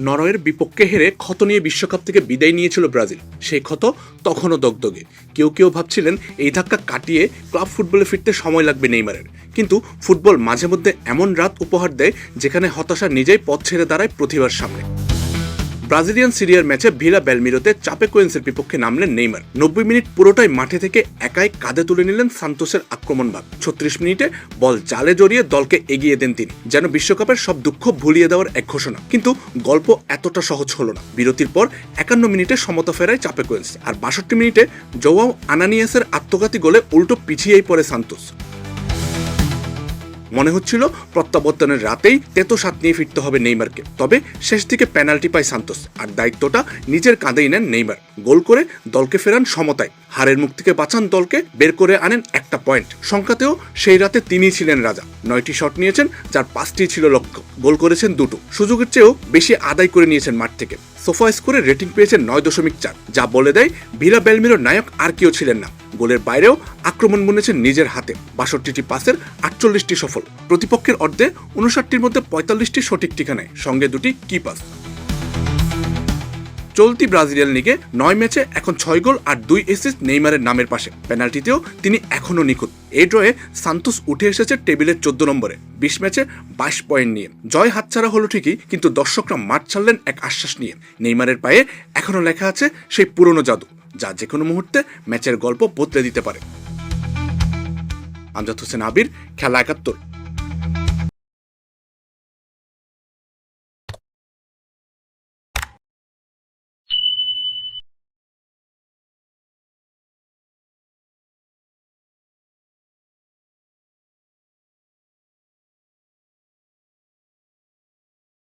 নরওয়ের বিপক্ষে হেরে ক্ষত নিয়ে বিশ্বকাপ থেকে বিদায় নিয়েছিল ব্রাজিল। সেই ক্ষত তখনও দগদগে। কেউ কেউ ভাবছিলেন এই ধাক্কা কাটিয়ে ক্লাব ফুটবলে ফিরতে সময় লাগবে নেইমারের। কিন্তু ফুটবল মাঝে মধ্যে এমন রাত উপহার দেয় যেখানে হতাশা নিজেই পথ ছেড়ে দাঁড়ায় প্রতিভার সামনে। ব্রাজিলিয়ান সিরিয়ার ম্যাচে ভিলা বেলমিরোতে চাপেকোয়েন্সের বিপক্ষে নামলেন নেইমার। 90 মিনিট পুরোটাই মাঠে থেকে একাই কাঁধে তুলে নিলেন সান্তোসের আক্রমণভাগ। 36 মিনিটে বল জালে জড়িয়ে দলকে এগিয়ে দেন তিনি, যেন বিশ্বকাপের সব দুঃখ ভুলিয়ে দেওয়ার এক ঘোষণা। কিন্তু গল্প এতটা সহজ হলো না। বিরতির পর 51 মিনিটে সমতা ফেরায় চাপেকোয়েন্স, আর 62 মিনিটে জোয়াও আনানিয়াসের আত্মঘাতী গোলে উল্টো পিছিয়েই পড়ে সান্তোস। মনে হচ্ছিল প্রত্যাবর্তনের রাতেই তেতো স্বাদ নিয়ে ফিরতে হবে নেইমারকে। তবে শেষ দিকে পেনাল্টি পায় সান্তোস, আর দায়িত্বটা নিজের কাঁধেই নেন নেইমার। গোল করে দলকে ফেরান সমতায়, হারের মুখ থেকে বাঁচান দলকে, বের করে আনেন একটা পয়েন্ট। সংখ্যাতেও সেই রাতে তিনিই ছিলেন রাজা। 9টি শট নিয়েছেন, যার 5টি ছিল লক্ষ্য। গোল করেছেন 2টো, সুযোগের চেয়েও বেশি আদায় করে নিয়েছেন মাঠ থেকে। সোফা স্কোরে রেটিং পেয়েছেন 9.4, যা বলে দেয় ভিলা বেলমিরোর নায়ক আর কেউ ছিলেন না। গোলের বাইরেও আক্রমণ বুনেছেন নিজের হাতে। 62টি পাসের 48টি সফল। প্রতিপক্ষের অর্ধে 59টির মধ্যে 45টি সঠিক ঠিকানায়, সঙ্গে 2টি কি পাস। চলতি ব্রাজিলিয়ান লিগে 9 ম্যাচে এখন 6 গোল আর 2 অ্যাসিস্ট নেইমারের নামের পাশে। পেনাল্টিতেও তিনি এখনও নিখুঁত। এই ড্রয়ে সান্তোস উঠে এসেছে টেবিলের 14 নম্বরে, 20 ম্যাচে 22 পয়েন্ট নিয়ে। জয় হাতছাড়া হলো ঠিকই, কিন্তু দর্শকরা মাঠ ছাড়লেন এক আশ্বাস নিয়ে। নেইমারের পায়ে এখনও লেখা আছে সেই পুরনো জাদু, যা যে কোনো মুহূর্তে ম্যাচের গল্প বদলে দিতে পারে। আমজাদ হোসেন আবির, খেলা 71।